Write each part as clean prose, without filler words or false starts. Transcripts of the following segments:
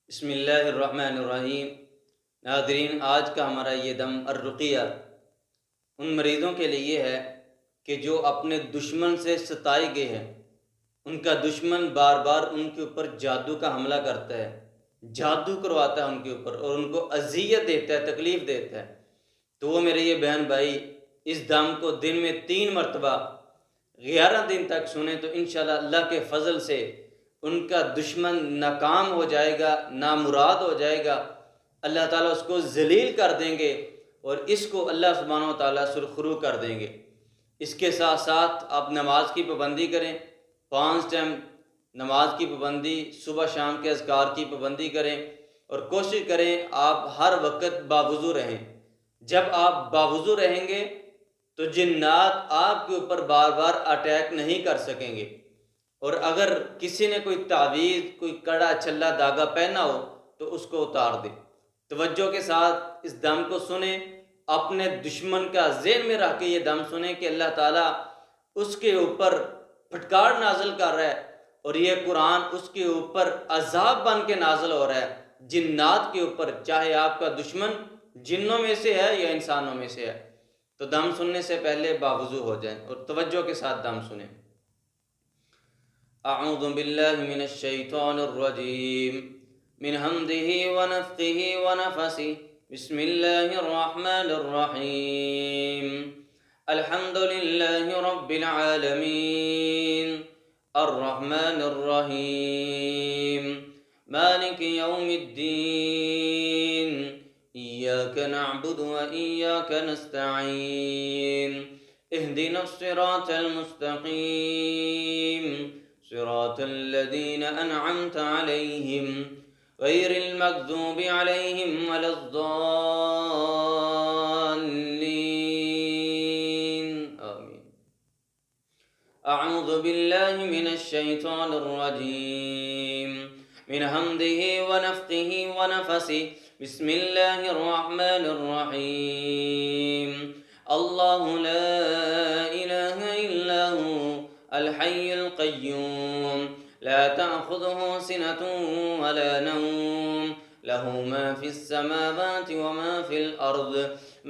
بسم اللہ الرحمن الرحیم۔ ناظرین، آج کا ہمارا یہ دم الرقیہ ان مریضوں کے لیے ہے کہ جو اپنے دشمن سے ستائے گئے ہیں، ان کا دشمن بار بار ان کے اوپر جادو کا حملہ کرتا ہے، جادو کرواتا ہے ان کے اوپر اور ان کو اذیت دیتا ہے، تکلیف دیتا ہے۔ تو وہ میرے یہ بہن بھائی اس دم کو دن میں 3 مرتبہ 11 دن تک سنیں تو انشاءاللہ اللہ کے فضل سے ان کا دشمن ناکام ہو جائے گا، نامراد ہو جائے گا، اللہ تعالیٰ اس کو ذلیل کر دیں گے اور اس کو اللہ سبحانہ و تعالیٰ سرخرو کر دیں گے۔ اس کے ساتھ ساتھ آپ نماز کی پابندی کریں، 5 ٹائم نماز کی پابندی، صبح شام کے اذکار کی پابندی کریں اور کوشش کریں آپ ہر وقت باوضو رہیں۔ جب آپ باوضو رہیں گے تو جنات آپ کے اوپر بار بار اٹیک نہیں کر سکیں گے، اور اگر کسی نے کوئی تعویذ، کوئی کڑا چھلا دھاگا پہنا ہو تو اس کو اتار دے۔ توجہ کے ساتھ اس دم کو سنیں، اپنے دشمن کا ذہن میں رکھ کے یہ دم سنیں کہ اللہ تعالیٰ اس کے اوپر پھٹکار نازل کر رہا ہے اور یہ قرآن اس کے اوپر عذاب بن کے نازل ہو رہا ہے، جنات کے اوپر، چاہے آپ کا دشمن جنوں میں سے ہے یا انسانوں میں سے ہے۔ تو دم سننے سے پہلے باوضو ہو جائیں اور توجہ کے ساتھ دم سنیں۔ اعوذ باللہ من الشیطان الرجیم، من حمدہ ونفخہ ونفثہ، بسم اللہ الرحمن الرحیم۔ الحمد للہ رب العالمین، الرحمن الرحیم، مالک یوم الدین، ایاک نعبد و ایاک نستعین، اہدنا الصراط المستقیم، صراط الذین انعمت علیہم غیر المغضوب علیہم ولا الضالین، آمین۔ اعوذ باللہ من الشیطان الرجیم، من حمدہ ونفخہ ونفثہ، بسم اللہ الرحمن الرحیم۔ اللہ لا الہ الا هو الحی القیوم، لا تأخذه سنة ولا نوم، له ما في السماوات وما في الأرض،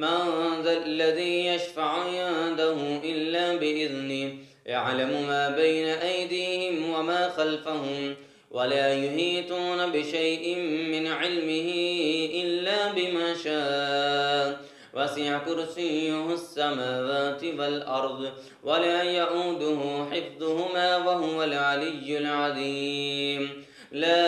من ذا الذي يشفع عنده إلا بإذنه، يعلم ما بين أيديهم وما خلفهم، ولا يحيطون بشيء من علمه إلا بما شاء، وسع كرسيه السماوات والأرض ولا يؤوده حفظهما وهو العلي العظيم۔ لا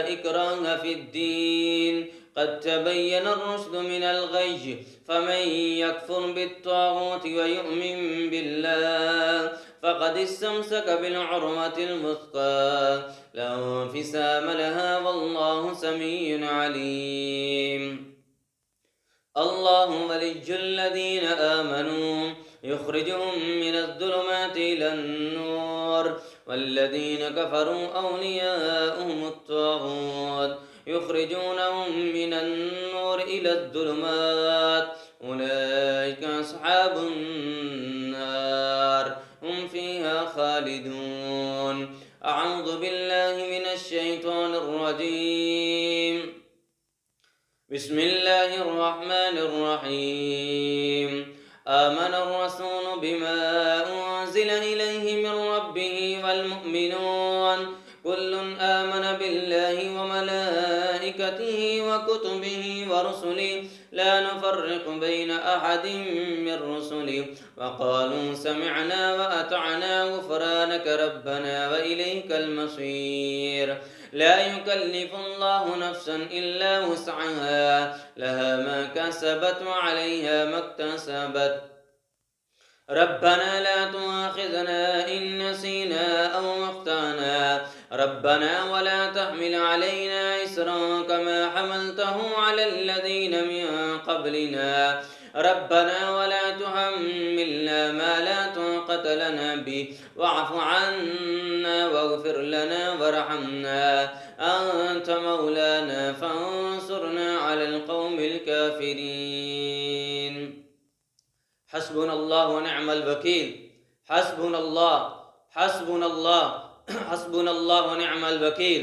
إكراه في الدين، قد تبين الرشد من الغي، فمن يكفر بالطاغوت ويؤمن بالله فقد استمسك بالعروة الوثقى، لا انفصام لها، والله سميع عليم۔ اللہ ولی الذین آمنوا یخرجهم من الظلمات إلى النور، والذین کفروا اولیاؤهم الطاغوت یخرجونهم من النور إلى الظلمات، اولئک اصحاب النار هم فيها خالدون۔ اعوذ باللہ من الشیطان الرجیم، بسم اللہ الرحمن الرحیم۔ آمن الرسول بما انزل الیہ من ربہ والمؤمنون، کل آمن باللہ وملائکتہ وکتبہ ورسلہ، لا نفرق بین احد من رسلہ، وقالوا سمعنا وأطعنا غفرانک ربنا وإلیک المصیر۔ لا يكلف الله نفسا إلا وسعها، لها ما كسبت وعليها ما اكتسبت، ربنا لا تؤاخذنا إن نسينا أو أخطأنا، ربنا ولا تحمل علينا إصرا كما حملته على الذين من قبلنا، ربنا ولا تحملنا ما لا طاقة لنا به، واعف عنا واغفر لنا وارحمنا، أنت مولانا فانصرنا على القوم الكافرين۔ حسبنا الله ونعم الوكيل، حسبنا الله، حسبنا الله، حسبنا الله ونعم الوكيل،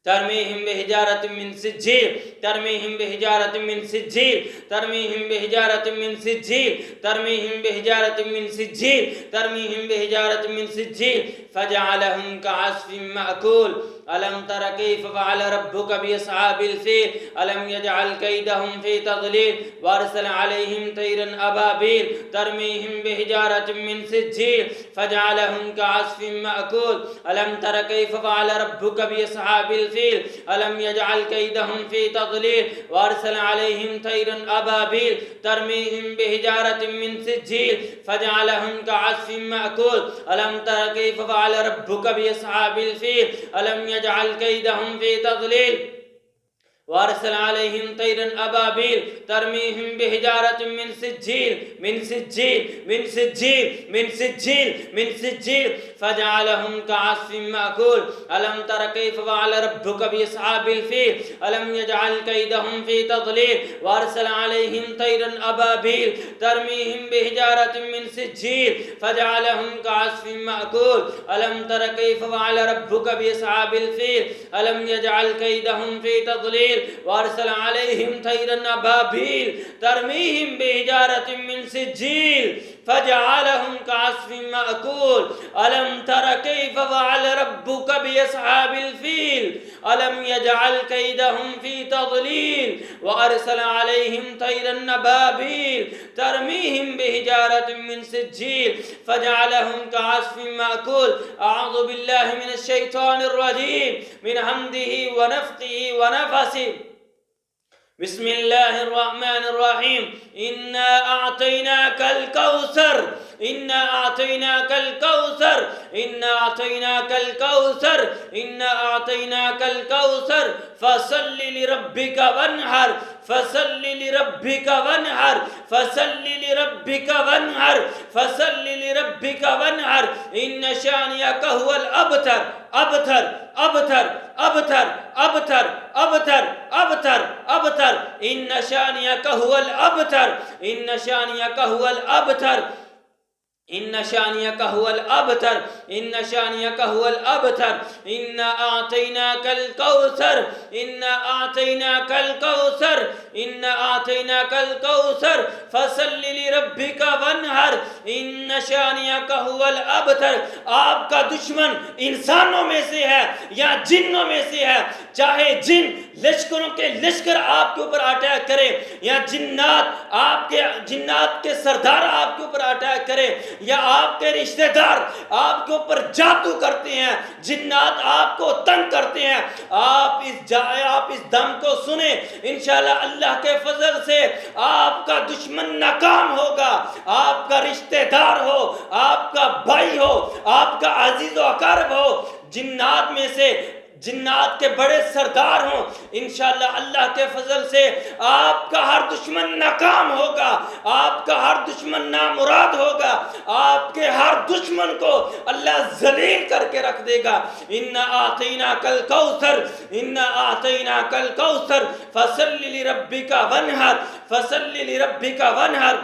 ترميهم بحجارة من سجيل ترميهم بحجارة من سجيل ترميهم بحجارة من سجيل ترميهم بحجارة من سجيل ترميهم بحجارة من سجيل فجعلهم كعصف مأكول ألم تر كيف فعل ربك بأصحاب الفيل ألم يجعل كيدهم في تضليل وأرسل عليهم طيرا أبابيل ترميهم بحجارة من سجيل فجعلهم كعصف مأكول ألم تر كيف فعل ربك بأصحاب الفيل ألم يجعل كيدهم في تضليل وأرسل عليهم طيرا أبابيل ترميهم بحجارة من سجيل فجعلهم كعصف مأكول ألم تر كيف فعل ربك بأصحاب الفيل ألم يجعل كيدهم في تضليل وأرسل عليهم طيرا أبابيل ترميهم بحجارة من سجيل من سجيل من سجيل من سجيل من سجيل فجعلهم كعصف مأكول ألم تر كيف فعل ربك بأصحاب الفيل ألم يجعل كيدهم في تضليل وأرسل عليهم طيرا أبابيل ترميهم بحجارة من سجيل فجعلهم كعصف مأكول ألم تر كيف فعل ربك بأصحاب الفيل ألم يجعل كيدهم في تضليل وأرسل عليهم طيرا أبابيل ترميهم بحجارة من سجيل فجعلهم كعصف مأكول ألم تر كيف فعل ربك بأصحاب الفيل ألم يجعل كيدهم في تضليل وأرسل عليهم طيرا أبابيل ترميهم بحجارة من سجيل فجعلهم كعصف مأكول أعوذ بالله من الشيطان الرجيم من حمده ونفخه ونفثه بسم الله الرحمن الرحيم إنا أعطيناك الكوثر إنا أعطيناك الكوثر إنا أعطيناك الكوثر إنا أعطيناك الكوثر فصل لربك وانحر فصل لربك وانحر فصل لربك وانحر فصل لربك وانحر إن شانئك هو الأبتر أبتر أبتر أبتر أبتر أبتر أبتر أبتر إن شانئك هو الأبتر إن شانئك هو الأبتر إن شانئك هو الأبتر إن شانئك هو الأبتر إنا أعطيناك الكوثر إنا أعطيناك الكوثر إنا أعطيناك الكوثر فصل لربك وانحر إن شانئك هو الأبتر آپ کا دشمن انسانوں میں سے ہے یا جنوں میں سے ہے چاہے جن لشکروں کے لشکر آپ کے اوپر اٹیک کرے یا جنات کے سردار آپ کے اوپر اٹیک کرے یا آپ کے رشتہ دار آپ کے اوپر جادو کرتے ہیں جنات آپ کو تنگ کرتے ہیں آپ اس دم کو سنیں انشاءاللہ اللہ کے فضل سے آپ کا دشمن ناکام ہوگا آپ کا رشتہ دار ہو آپ کا بھائی ہو آپ کا عزیز و اقارب ہو جنات میں سے جنات کے بڑے سردار ہوں انشاءاللہ اللہ کے فضل سے آپ کا ہر دشمن ناکام ہوگا آپ کا ہر دشمن نامراد ہوگا آپ کے ہر دشمن کو اللہ ذلیل کر کے رکھ دے گا اِنَّا أَعْطَيْنَاكَ الْكَوْثَرَ اِنَّا أَعْطَيْنَاكَ الْكَوْثَرَ فَصَلِّ لِرَبِّكَ وَانْحَرْ فَصَلِّ لِرَبِّكَ وَانْحَرْ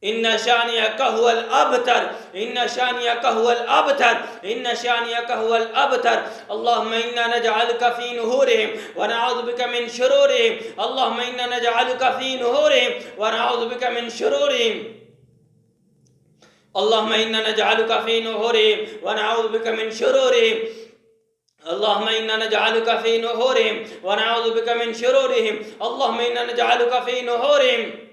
إن شانئك هو الأبتر إن شانئك هو الأبتر إن شانئك هو الأبتر اللهم إنا نجعلك في نهورهم ونعوذ بك من شرورهم اللهم إنا نجعلك في نهورهم ونعوذ بك من شرورهم اللهم إنا نجعلك في نهورهم ونعوذ بك من شرورهم اللهم إنا نجعلك في نهورهم ونعوذ بك من شرورهم اللهم إنا نجعلك في نهورهم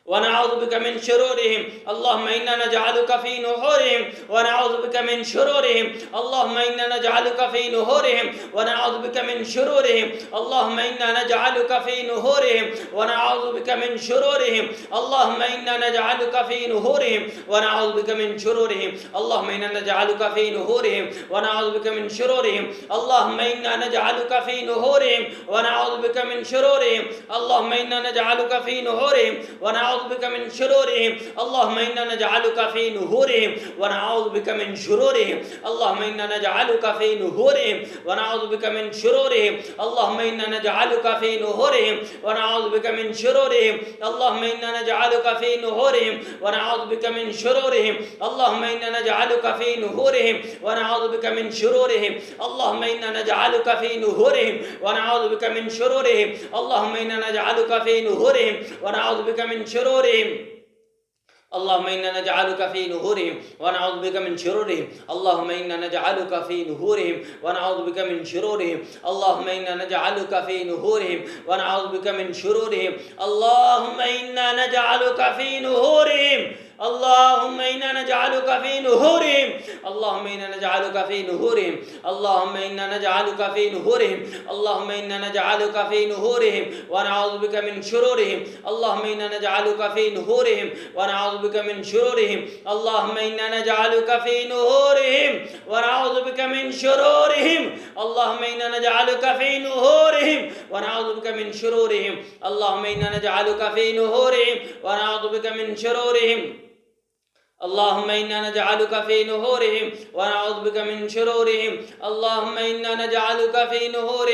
ونعوذ بك من شرورهم اللهم إنا نجعلك في نهورهم ونعوذ بك من شرورهم اللهم إنا نجعلك في نهورهم ونعوذ بك من شرورهم اللهم إنا نجعلك في نهورهم ونعوذ بك من شرورهم اللهم إنا نجعلك في نهورهم ونعوذ بك من شرورهم اللهم إنا نجعلك في نهورهم ونعوذ بك من شرورهم اللهم إنا نجعلك في نهورهم ونعوذ بك من شرورهم اللهم إنا نجعلك في نهورهم ونعوذ नऊज़ु बिका मिन शुरूरिहिम अल्लाहुम्मा इन्ना नजअलुका फी नुहूरिहिम व नऊज़ु बिका मिन शुरूरिहिम अल्लाहुम्मा इन्ना नजअलुका फी नुहूरिहिम व नऊज़ु बिका मिन शुरूरिहिम अल्लाहुम्मा इन्ना नजअलुका फी नुहूरिहिम व नऊज़ु बिका मिन शुरूरिहिम अल्लाहुम्मा इन्ना नजअलुका फी नुहूरिहिम व नऊज़ु बिका मिन शुरूरिहिम अल्लाहुम्मा इन्ना नजअलुका फी नुहूरिहिम व नऊज़ु बिका मिन शुरूरिहिम अल्लाहुम्मा इन्ना नजअलुका फी नुहूरिहिम व नऊज़ु बिका मिन शुरूरिहिम अल्लाहुम्मा इन्ना नजअलुका फी नुहूरिहिम व नऊज़ु बिका मिन शुरूरिहिम अल्लाहुम्मा इन्ना नजअलुका फी नुहूरिहिम व नऊज़ु बिका मिन शुरूरिहिम अल्लाहुम्मा इन्ना नजअलुका फी नुहूरिहिम व नऊज़ु बिका मिन शुरूरिहिम अल्लाहुम्मा इन्ना नजअलुका फी नुहूरिहिम व नऊज़ु बिका मिन शुरूरिहिम अल्लाहुम्मा इन्ना नजअलुका फी नुहूरिहिम अल्लाहुम्मा इन्ना नजअलुका फी नुहूरिहिम अल्लाहुम्मा इन्ना नजअलुका फी नुहूरिहिम अल्लाहुम्मा इन्ना नजअलुका फी नुहूरिहिम अल्लाहुम्मा इन्ना नजअलुका फी नुहूरिहिम व नऊज़ु बिका मिन शुरूरिहिम अल्लाहुम्मा इन्ना नजअलुका फी नुहूरिहिम व नऊज़ु बिका मिन शुरूरिहिम अल्लाहुम्मा इन्ना नजअलुका फी नुहूरिहिम व नऊज़ु बिका मिन शुरूरिहिम अल्लाहुम्मा इन्ना नजअलुका फी नुहूरिहिम व नऊज़ु बिका मिन शुरूरिहिम अल्लाहुम्मा इन्ना नजअलुका फी नुहूरिहिम व नऊज़ु बिका मिन शुरूरिहिम अल्लाहुम्मा इन्ना नजअलुका फी नुहूरिहिम व नऊज़ु बिका मिन शुरूरिहिम अल्लाहुम्मा इन्ना नजअलुका फी नुहूरिहिम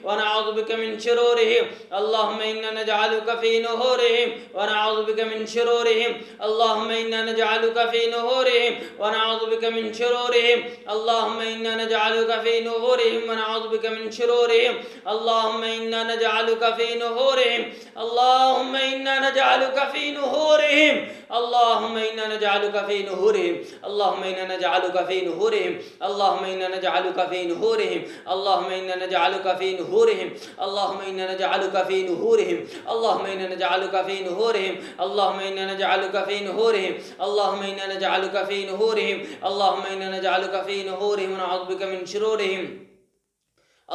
व नऊज़ु बिका मिन शुरूरिहिम अल्लाहुम्मा इन्ना नजअलुका फी नुहूरिहिम व नऊज़ु बिका मिन शुरूरिहिम अल्लाहुम्मा इन्ना नजअलुका फी नुहूरिहिम व नऊज़ु बिका मिन शुरूरिहिम अल्लाहुम्मा इन्ना नजअलुका फी नुहूरिहिम व नऊज़ु बिका मिन शुरूरिहिम अल्लाहुम्मा इन्ना नजअलुका फी नुहूरिहिम अल्लाहुम्मा इन्ना नजअलुका फी नुहूरिहिम अल्लाहुम्मा इन्ना नजअलुका फी नुहूरिहिम अल्लाहुम्मा इन्ना नजअलुका फी नुहूरिहिम अल्लाहुम्मा इन्ना नजअलुका फी नुहूरिहिम अल्लाहुम्मा इन्ना नजअलुका फी नुहूरिहिम अल्लाहुम्मा इन्ना नजअलुका फी नुहूरिहिम अल्लाहुम्मा इन्ना नजअलुका फी नुहूरिहिम अल्लाहुम्मा इन्ना नजअलुका फी नुहूरिहिम अल्लाहुम्मा इन्ना नजअलुका फी नुहूरिहिम अल्लाहुम्मा इन्ना नजअलुका फी नुहूरिहिम व नऊज़ु बिका मिन शुरूरिहिम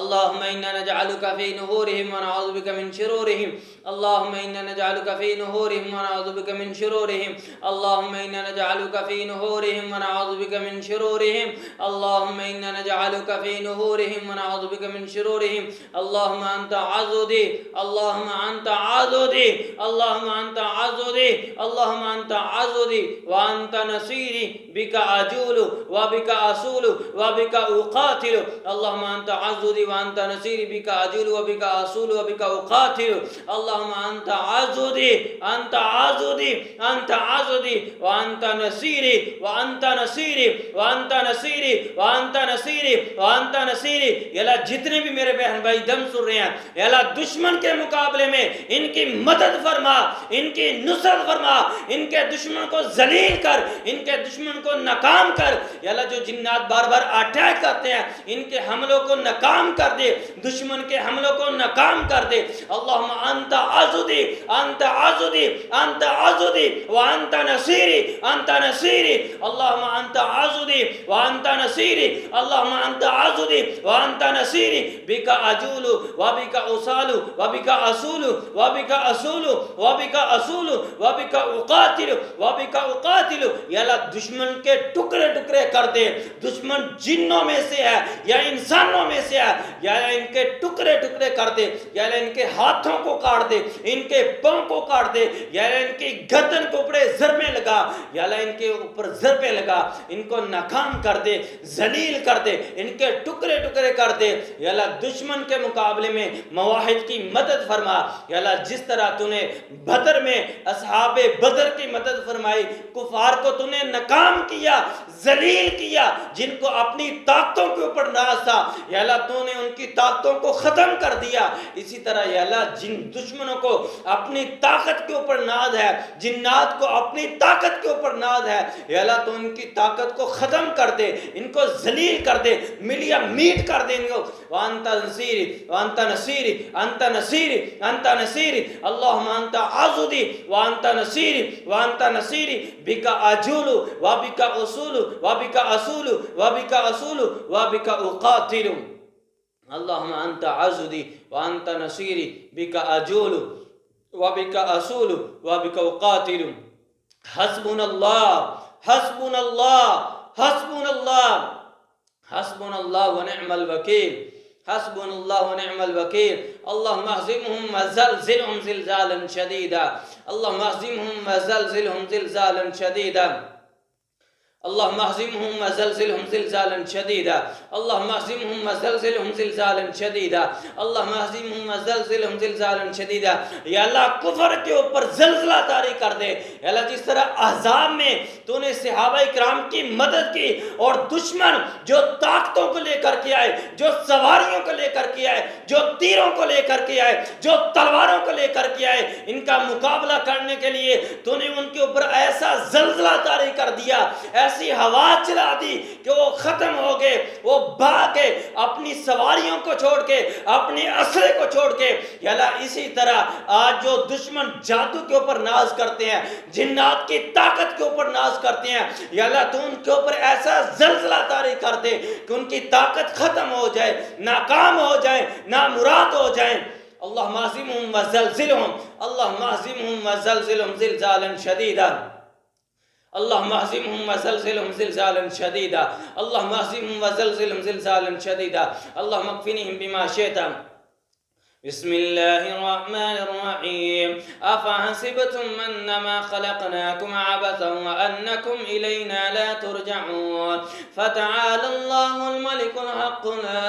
अल्लाहुम्मा इन्ना नजअलुका फी नुहूरिहिम व नऊज़ु बिका मिन शुरूरिहिम अल्लाहुम्मा इन्ना नजअलुका फी नुहूरिहिम व नऊज़ु बिका मिन शुरूरिहिम अल्लाहुम्मा इन्ना नजअलुका फी नुहूरिहिम व नऊज़ु बिका मिन शुरूरिहिम अल्लाहुम्मा इन्ना नजअलुका फी नुहूरिहिम व नऊज़ु बिका मिन शुरूरिहिम अल्लाहुम्मा अंता अज़ुदी अल्लाहुम्मा अंता अज़ुदी अल्लाहुम्मा अंता अज़ुदी अल्लाहुम्मा अंता अज़ुदी व अंता नसीरी बिका अजूलु व बिका असूलु व बिका उक़ातिलु अल्लाहुम्मा अंता अज़ुदी व अंता नसीरी बिका अजूलु व बिका असूलु व बिका उक़ातिलु अल्लाहुम्मा अंता अज़ुदी अंता अज़ुदी अंता अज़ुदी व अंता नसीरी व अंता नसीरी व अंता नसीरी व अंता नसीरी व अंता नसीरी। अल्लाह जितने भी मेरे बहन भाई दम सुन रहे हैं, अल्लाह दुश्मन के मुकाबले में इनकी मदद फरमा, इनकी नुसरत फरमा, इनके दुश्मन को जलील कर, इनके दुश्मन को नाकाम कर। अल्लाह जो जिन्नात बार बार अटैक करते हैं इनके हमलों को नाकाम कर दे, दुश्मन के हमलों को नाकाम कर दे। अल्लाहुम्मा अंता अज़ुदी अंता अज़ुदी अंता अज़ुदी व अंता नसीरी अंता नसीरी अल्लाहुम्मा अंता अज़ुदी व अंता नसीरी अल्लाहुम्मा अंता अज़ुदी व अंता नसीरी बिका अजूलु व बिका उसालु व बिका असूलु व बिका असूलु व बिका असूलु व बिका उक़ातिलु व बिका उक़ातिलु। या अल्लाह दुश्मन के टुकड़े टुकड़े कर दे, दुश्मन जिन्नों में से है या इंसानों में से है, या इनके टुकड़े टुकड़े कर दे, या इनके हाथों को काट दे, इनके पांव को काट दे, या इनकी गर्दन के ऊपर ज़रबे लगा, या इनके ऊपर ज़रबे लगा, इनको नाकाम कर दे, जलील कर दे, इनके टुकड़े टुकड़े कर दे। या अल्लाह दुश्मन के मुकाबले में मवाहिद की मदद फरमा। या अल्लाह जिस तरह तूने बदर में असहाबे बदर की मदद फरमाई, कुफार को तूने नाकाम किया, जलील किया, जिनको अपनी ताकतों के ऊपर नाज था, या अल्लाह तूने उनकी ताकतों को खत्म कर दिया। इसी तरह या अल्लाह जिन दुश्मनों को अपनी ताकत के ऊपर नाज है, जिन्नात को अपनी ताकत के ऊपर नाज है, या अल्लाह तो उनकी ताकत को खत्म कर दे, इनको जलील कर दे, मिलिया मीट कर दे इनको। वांता नसीरी वांता नसीरी अंता नसीरी अंता नसीरी अल्लाहुम्मा अंता अज़ुदी वांता नसीरी वांता नसीरी बिका अजूलु व बिका उसूलु व बिका असूलु व बिका असूलु व बिका उक़ातिलु अल्लाहुम्मा अंता अज़ुदी वांता नसीरी बिका अजूलु व बिका असूलु व बिका उक़ातिलु। हस्बुनल्लाह हस्बुनल्लाह हस्बुनल्लाह हस्बुनल्लाह व निअमल वकील हस्बुनल्लाहु व निअमल वकील। अल्लाहुम्मा अज़्ज़िमहुम व ज़ल्ज़िलहुम ज़िलज़ालन शदीदा। अल्लाहुम्मा अज़्ज़िमहुम व ज़ल्ज़िलहुम ज़िलज़ालन शदीदा। अल्लाहुम्मा अज़्ज़िमहुम व ज़ल्ज़िलहुम ज़िलज़ालन शदीदा। अल्लाहुम्मा अज़्ज़िमहुम व ज़ल्ज़िलहुम ज़िलज़ालन शदीदा। अल्लाहुम्मा अज़्ज़िमहुम व ज़ल्ज़िलहुम ज़िलज़ालन शदीदा। या अल्लाह कुफ्र के ऊपर ज़ल्ज़ला तारी कर दे। या अल्लाह जिस तरह अहज़ाब में तूने सहाबा इकराम की मदद की और दुश्मन जो ताकतों को लेकर के आए, जो सवारियों को लेकर के आए, जो तीरों को लेकर के आए, जो तलवारों को लेकर के आए, इनका मुकाबला करने के लिए तूने उनके ऊपर ऐसा ज़ल्ज़ला तारी कर दिया, ऐसी हवा चला दी कि वो खत्म हो गए, वो भाग गए अपनी सवारियों को छोड़ के, अपने असले को छोड़ के। या अल्लाह इसी तरह आज जो दुश्मन जादू के ऊपर नाज करते हैं, जिन्नात की ताकत के ऊपर नाज करते हैं, या अल्लाह तू उनके ऊपर ऐसा ज़ल्ज़ला तारी कर दे कि उनकी ताकत खत्म हो जाए, नाकाम हो जाए, नामुराद हो जाए। अल्लाहुम्मा अज़्ज़िमहुम व ज़ल्ज़िलहुम, अल्लाहुम्मा अज़्ज़िमहुम व ज़ल्ज़िलहुम ज़िलज़ालन शदीदा। अल्लाहुम्मा अज़्ज़िमहुम व ज़ल्ज़िलहुम ज़िलज़ालन शदीदा। अल्लाहुम्मा अज़्ज़िमहुम व ज़ल्ज़िलहुम ज़िलज़ालन शदीदा। अल्लाहुम्मा अक्फ़िनिहिम बिमा शि'ता। बिस्मिल्लाहिर्रहमानिर्रहीम। अफ़हसिबतुम अन्नमा ख़लक़नाकुम अबसन व अन्नकुम इलैना ला तुरजऊन। फ़तआलल्लाहुल मलिकुल हक़्क़ु ला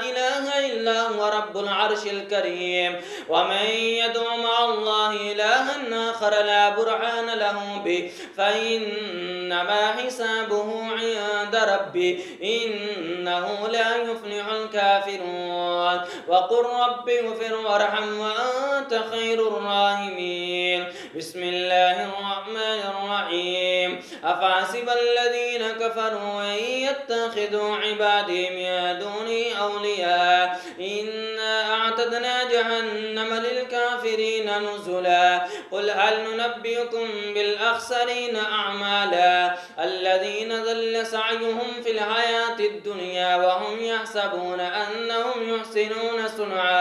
इलाहा इल्ला हुवा रब्बुल अर्शिल करीम। व मन यदउ मअल्लाहि इलाहन आख़र ला बुरहान लहु बिहि फ़इन्नमा हिसाबुहु इन्द रब्बि इन्नहु ला युफ़्लिहुल काफ़िरून। व क़ुल रब्बि इग़फ़िर वरहम व अन्त ख़ैरुर राहिमीन। बिस्मिल्लाहिर्रहमानिर्रहीम। अफ़हसिबल्लज़ीन कफ़रू अन यत्तख़िज़ू इबादी मिन दूनी औलिया इन्ना अअतदना जहन्नम लिलकाफ़िरीन नुज़ुला। क़ुल हल नुनब्बिउकुम बिल अख़्सरीन अअमाला अल्लज़ीन ज़ल्ल सअयुहुम फ़िल हयातिद दुनिया व हुम यहसबून अन्नहुम युहसिनून सुनआ।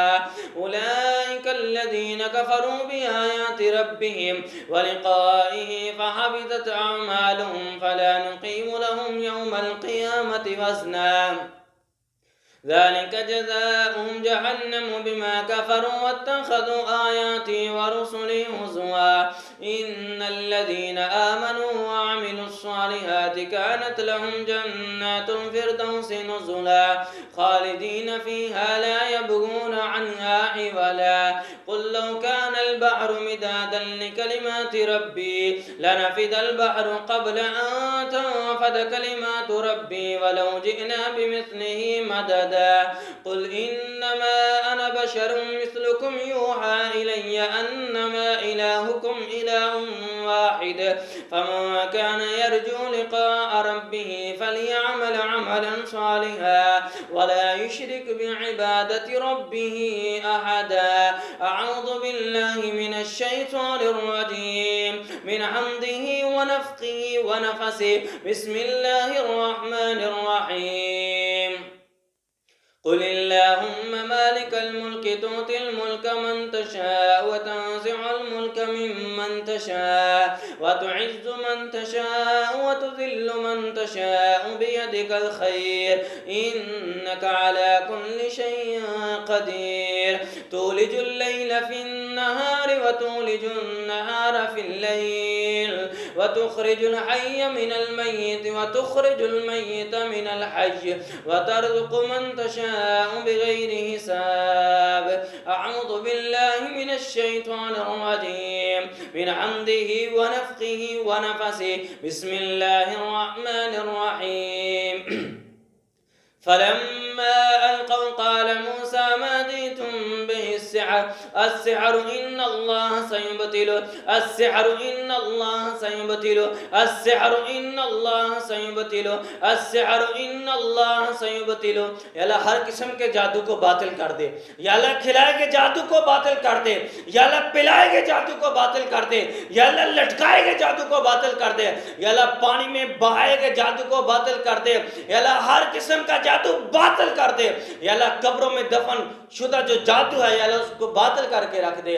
उलाइका अल्लज़ीन कफ़रू बिआयाति रब्बिहिम व लिक़ाइहि फ़हबितत अअमालुहुम फ़ला नुक़ीमु लहुम यौमल क़ियामति वज़ना। ذلك جزاؤهم جهنم بما كفروا واتخذوا آياتي ورسلي هزوا إن الذين آمنوا وعملوا الصالحات كانت لهم جنات الفردوس نزلا خالدين فيها لا يبغون عنها حولا. قل لو كان البحر مدادا لكلمات ربي لنفد البحر قبل أن تنفد كلمات ربي ولو جئنا بمثله مددا. قل إنما أنا بشر مثلكم يوحى إلي أنما إلهكم إله واحد فمن كان يرجو لقاء ربه فليعمل عملا صالحا ولا يشرك بعبادة ربه أحدا. أعوذ بالله من الشيطان الرجيم من حمده ونفخه ونفسه. بسم الله الرحمن الرحيم. قل اللهم مالك الملك تؤتي الملك من تشاء وتنزع الملك ممن تشاء وتعز من تشاء وتذل من تشاء بيدك الخير إنك على كل شيء قدير. تولج الليل في النهار وتولج النهار في الليل وتخرج الحي من الميت وتخرج الميت من الحي وترزق من تشاء بغير حساب. أعوذ بالله من الشيطان الرجيم من حمده ونفخه ونفسه. بسم الله الرحمن الرحيم. فلما ألقوا قال موسى ما جئتم به السحر إن الله سيبطله السحر إن الله سيبطله السحر إن الله سيبطله السحر إن الله سيبطله. या अल्लाह हर किस्म के जादू को बातिल कर दे। या अल्लाह खिलाएगे जादू को बातिल कर दे। या अल्लाह पिलाएगे जादू को बातिल कर दे। या अल्लाह लटकाएगे जादू को बातिल कर दे। या अल्लाह पानी में बहाएगे जादू को बातिल कर दे। या अल्लाह हर किस्म का जादू बातिल कर दे। या अल्लाह कब्रों में दफन शुदा जो जादू है या अल्लाह उसको बातिल करके रख दे।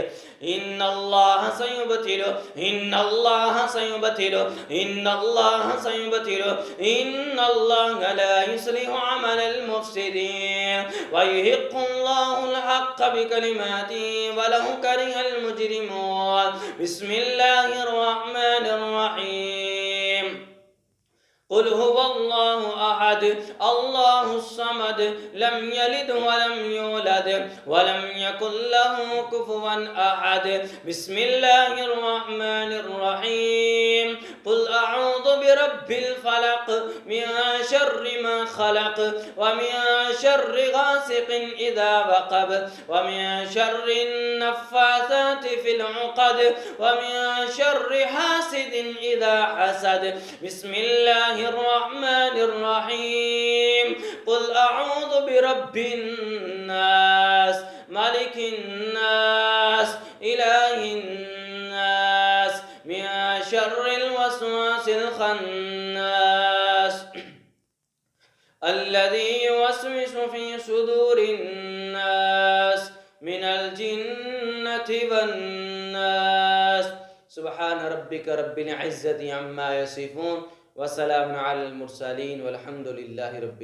इन्नल्लाह सयुबतिलु, इन्नल्लाह सयुबतिलु, इन्नल्लाह सयुबतिलु, इन्नल्लाह ला युस्लिहु अमलल मुफसिदीन व युहिक्कुल्लाहुल हक्क बिकलिमातिही वलहु करिहल मुजरिमून। बिस्मिल्लाहिर रहमानिर रहीम। कुल हुवल्लाहु अहद अल्लाहुस समद लम यलिद वलम यूलद वलम यकुल लहू कुफुवन अहद। बिस्मिल्लाहिर रहमानिर रहीम। कुल अऊज़ु बिरब्बिल फलक मिन शर्रि मा खलक व मिन शर्रि गासिकिन इज़ा वक़ब व मिन शर्रि नफ़्फ़ासाति फिल उक़द व मिन शर्रि हासिदिन इज़ा हसद। बिस्मिल्लाह الرحمن الرحيم قل أعوذ برب الناس ملك الناس إله الناس من شر الوسواس الخناس الذي يوسوس في صدور الناس من الجنة والناس سبحان ربك رب العزة عما يصفون وسلام على المرسلين والحمد لله رب